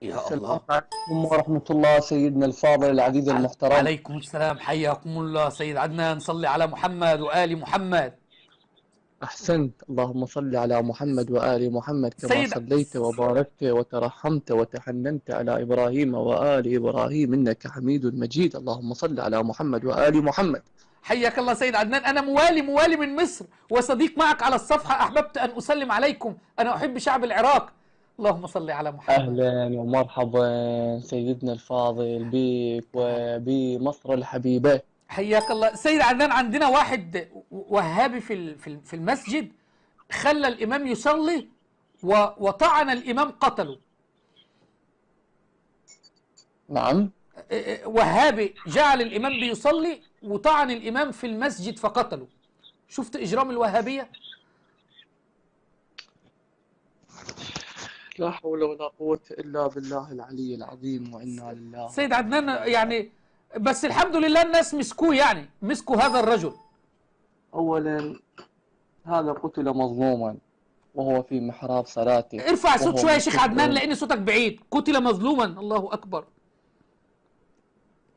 يا السلام الله. عليكم ورحمة الله سيدنا الفاضل العزيز المحترم. عليكم السلام، حياكم الله سيد عدنان. صلي على محمد وآل محمد. أحسنت، اللهم صل على محمد وآل محمد كما سيد صليت وباركت وترحمت وتحننت على إبراهيم وآل إبراهيم إنك حميد مجيد. اللهم صل على محمد وآل محمد. حياك الله سيد عدنان. أنا موالي من مصر وصديق معك على الصفحة. أحببت أن أسلم عليكم. أنا أحب شعب العراق. اللهم صل على محمد. أهلا ومرحبا سيدنا الفاضل بك تعال. وبمصر الحبيبة. حياك الله سيد عدنان. عندنا واحد وهابي في المسجد، خلى الإمام يصلي وطعن الإمام، قتله. نعم. وهابي جعل الإمام بيصلي وطعن الإمام في المسجد فقتله. شفت إجرام الوهابية؟ لا حول ولا قوة إلا بالله العلي العظيم وإنا لله سيد وإنا عدنان إليه راجعون. يعني، بس الحمد لله الناس مسكوه، يعني مسكوا هذا الرجل. أولا هذا قتل مظلوما وهو في محراب صلاته ارفع صوت وهو شوية يا شيخ عدنان مستشعر. لأن صوتك بعيد. قتل مظلوما، الله أكبر.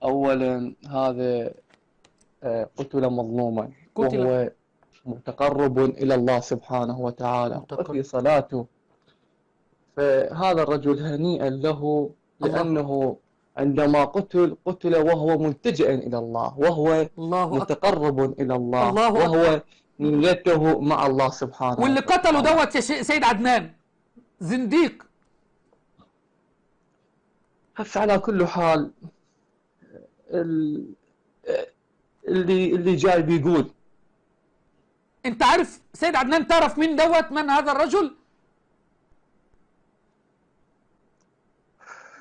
أولا هذا قتل مظلوما قتل وهو متقرب إلى الله سبحانه وتعالى متقرب. وفي صلاته. فهذا الرجل هنيئا له الله لأنه عندما قتل وهو ملتجئ إلى الله وهو الله أكبر. متقرب إلى الله الله أكبر. وهو نيته مع الله سبحانه واللي قتله وتعالى. دوت يا سيد عدنان زنديق. بس على كل حال ال- اللي جاي بيقول انت عارف سيد عدنان، تعرف مين دوت؟ من هذا الرجل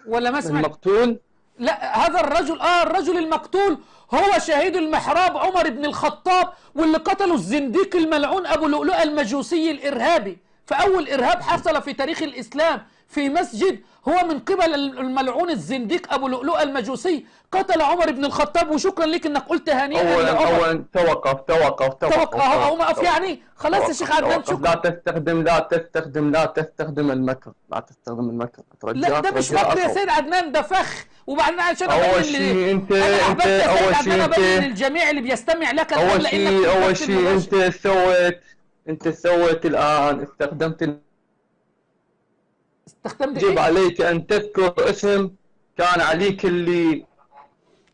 ولا ما سمعت؟ المقتول. لا، هذا الرجل الرجل المقتول هو شهيد المحراب عمر بن الخطاب، واللي قتله الزنديق الملعون أبو لؤلؤة المجوسي الإرهابي. فأول إرهاب حصل في تاريخ الإسلام في مسجد هو من قبل الملعون الزنديق أبو لؤلؤة المجوسي. قتل عمر بن الخطاب. وشكرا لك أنك قلت هنيئا لعمر. أولا توقف أو أقف يعني. خلاص يا شيخ عدنان، توقف. لا شكرا. تستخدم المكر. لا، ده مش مكر يا سيد عدنان، ده فخ. وبعدين عشان أول شيء انا احببت يا سيد عدنان أنت ابين للجميع اللي بيستمع لك الان أول لانك شيء بتمثل مباشر. أنت سويت الآن استخدمت يجب ايه؟ عليك أن تذكر اسم كان عليك اللي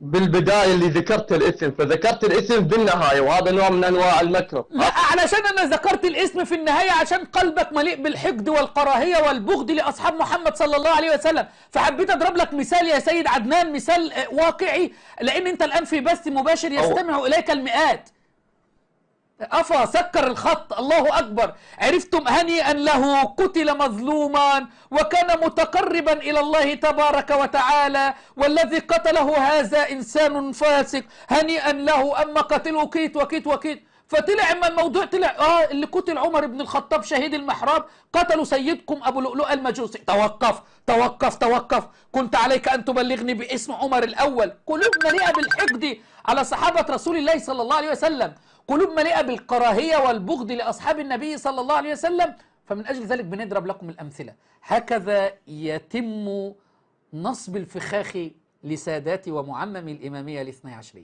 بالبداية اللي ذكرت الاسم، فذكرت الاسم بالنهاية، وهذا نوع من أنواع المكر. لا، علشان انا ذكرت الاسم في النهايه عشان قلبك مليء بالحقد والكراهيه والبغض لاصحاب محمد صلى الله عليه وسلم. فحبيت اضرب لك مثال يا سيد عدنان، مثال واقعي، لان انت الان في بث مباشر يستمع اليك المئات. أفا سكر الخط. الله أكبر. عرفتم؟ هنيئا له، قتل مظلوما وكان متقربا إلى الله تبارك وتعالى، والذي قتله هذا إنسان فاسق. هنيئا له. أما قتله كيت وكيت وكيت. فطلع اما الموضوع طلع اللي قتل عمر بن الخطاب شهيد المحراب قتلوا سيدكم ابو لؤلؤ المجوسي. توقف توقف توقف. كنت عليك ان تبلغني باسم عمر الاول. قلوب مليئه بالحقد على صحابه رسول الله صلى الله عليه وسلم، قلوب مليئه بالكراهيه والبغض لاصحاب النبي صلى الله عليه وسلم. فمن اجل ذلك بنضرب لكم الامثله. هكذا يتم نصب الفخاخ لسادات ومعمم الاماميه الاثني عشريه.